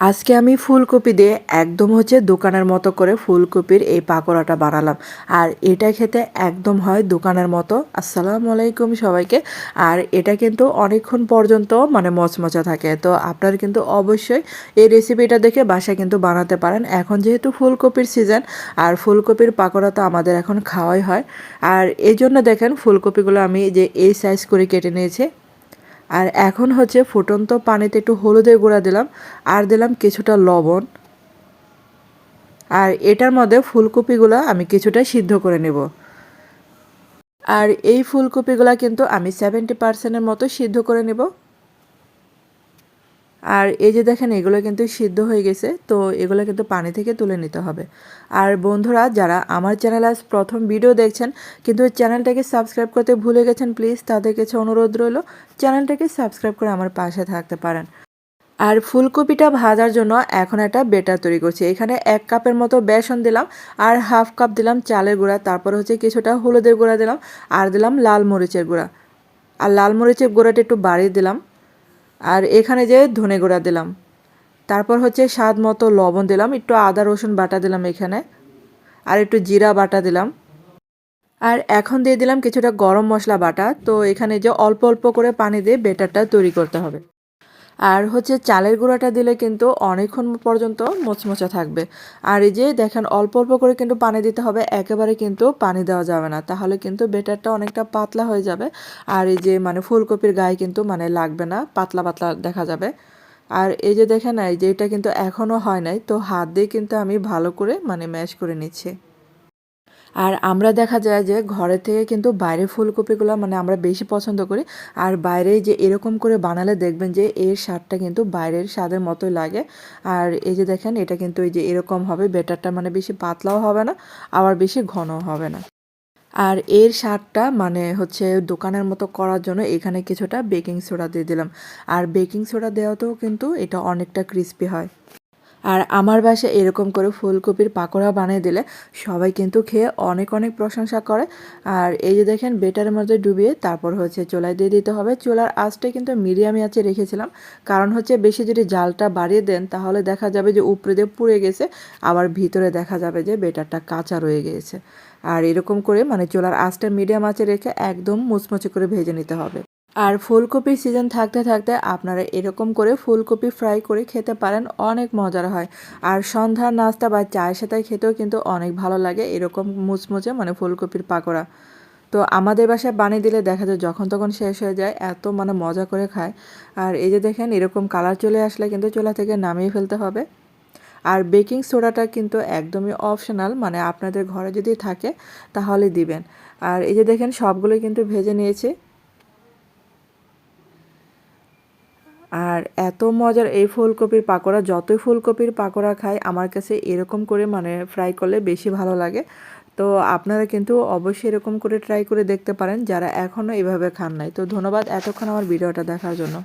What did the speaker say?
আজকে আমি ফুলকপি দিয়ে একদম দোকানের মতো করে ফুলকপির এই পাকোড়াটা বানালাম। আর এটা খেতে একদম হয় দোকানের মতো। আসসালামু আলাইকুম সবাইকে। আর এটা কিন্তু অনেকক্ষণ পর্যন্ত মচমচা থাকে। তো আপনারা কিন্তু অবশ্যই এই রেসিপিটা দেখে বাসায় কিন্তু বানাতে পারেন। এখন যেহেতু ফুলকপির সিজন, আর ফুলকপির পাকোড়া তো আমাদের এখন খাওয়াই হয়। আর এই জন্য দেখেন ফুলকপিগুলো আমি যে এই সাইজ করে কেটে নিয়েছি। আর এখন ফুটন্ত পানিতে একটু হলুদের গুঁড়া দিলাম, আর দিলাম কিছুটা লবণ। আর এটার মধ্যে ফুলকপিগুলো আমি কিছুটা সিদ্ধ করে নেব। আর এই ফুলকপিগুলো কিন্তু আমি 70% মতো সিদ্ধ করে নেব। আর এই যে দেখেন এগুলো কিন্তু সিদ্ধ হয়ে গেছে, তো এগুলো কিন্তু পানি থেকে তুলে নিতে হবে। আর বন্ধুরা, যারা আমার চ্যানেল আজ প্রথম ভিডিও দেখছেন কিন্তু চ্যানেলটাকে সাবস্ক্রাইব করতে ভুলে গেছেন, প্লিজ তাদের কাছে অনুরোধ রইল চ্যানেলটাকে সাবস্ক্রাইব করে আমার পাশে থাকতে পারেন। আর ফুলকপিটা ভাজার জন্য এখন একটা বেটার তৈরি করছি। এখানে 1 কাপের মতো বেসন দিলাম, আর হাফ কাপ দিলাম চালের গুঁড়া, তারপর কিছুটা হলুদের গুঁড়া দিলাম, আর দিলাম লাল মরিচের গুঁড়া। আর লাল মরিচের গুঁড়াটা একটু বাড়িয়ে দিলাম। আর এখানে যে ধনে গুঁড়া দিলাম, তারপর স্বাদ মতো লবণ দিলাম, একটু আদা রসুন বাটা দিলাম এখানে, আর একটু জিরা বাটা দিলাম। আর এখন দিয়ে দিলাম কিছুটা গরম মশলা বাটা। তো এখানে যে অল্প অল্প করে পানি দিয়ে বেটারটা তৈরি করতে হবে। আর চালের গুঁড়াটা দিলে কিন্তু অনেকক্ষণ পর্যন্ত মোচমোচা থাকবে। আর এই যে দেখেন অল্প অল্প করে কিন্তু পানি দিতে হবে, একেবারে কিন্তু পানি দেওয়া যাবে না, তাহলে কিন্তু বেটারটা অনেকটা পাতলা হয়ে যাবে। আর এই যে ফুলকপির গায়ে কিন্তু লাগবে না, পাতলা পাতলা দেখা যাবে। আর এই যে দেখেন এই যে এটা কিন্তু এখনও হয় নাই, তো হাত দিয়ে কিন্তু আমি ভালো করে ম্যাশ করে নিচ্ছি। আর আমরা দেখা যায় যে ঘরের থেকে কিন্তু বাইরের ফুলকপিগুলো আমরা বেশি পছন্দ করি। আর বাইরে যে এরকম করে বানালে দেখবেন যে এর স্বাদটা কিন্তু বাইরের স্বাদের মতোই লাগে। আর এই যে দেখেন এটা কিন্তু এই যে এরকম হবে, বেটারটা বেশি পাতলাও হবে না, আবার বেশি ঘনও হবে না। আর এর স্বাদটা দোকানের মতো করার জন্য এখানে কিছুটা বেকিং সোডা দিয়ে দিলাম। আর বেকিং সোডা দেওয়াতেও কিন্তু এটা অনেকটা ক্রিস্পি হয়। আর আমার বাসায় এরকম করে ফুলকপির পাকোড়া বানিয়ে দিলে সবাই কিন্তু খেয়ে অনেক অনেক প্রশংসা করে। আর এই যে দেখেন বেটারের মধ্যে ডুবিয়ে তারপর চুলায় দিয়ে দিতে হবে। চুলার আঁচটা কিন্তু মিডিয়ামে আঁচে রেখেছিলাম, কারণ বেশি যদি জালটা বাড়িয়ে দেন তাহলে দেখা যাবে যে উপরে দিয়ে পুড়ে গেছে, আবার ভিতরে দেখা যাবে যে বেটারটা কাঁচা রয়ে গিয়েছে। আর এরকম করে চুলার আঁচটা মিডিয়াম আঁচে রেখে একদম মুচমুচে করে ভেজে নিতে হবে। আর ফুলকপির সিজন থাকতে থাকতে আপনারা এরকম করে ফুলকপি ফ্রাই করে খেতে পারেন, অনেক মজার হয়। আর সন্ধ্যার নাস্তা বা চায়ের সাথে খেতেও কিন্তু অনেক ভালো লাগে এরকম মুচমুচে ফুলকপির পাকোড়া। তো আমাদের বাসায় বানিয়ে দিলে দেখা যায় যখন তখন শেষ হয়ে যায়, এত মজা করে খায়। আর এই যে দেখেন এরকম কালার চলে আসলে কিন্তু চুলা থেকে নামিয়ে ফেলতে হবে। আর বেকিং সোডাটা কিন্তু একদমই অপশনাল, আপনাদের ঘরে যদি থাকে তাহলে দিবেন। আর এই যে দেখেন সবগুলোই কিন্তু ভেজে নিয়েছি। আর এত মজার এই ফুলকপির পাকোড়া, যতই ফুলকপির পাকোড়া খাই আমার কাছে এরকম করে ফ্রাই করলে বেশি ভালো লাগে। তো আপনারা কিন্তু অবশ্যই এরকম করে ট্রাই করে দেখতে পারেন যারা এখনও এভাবে খান নাই। তো ধন্যবাদ এতক্ষণ আমার ভিডিওটা দেখার জন্য।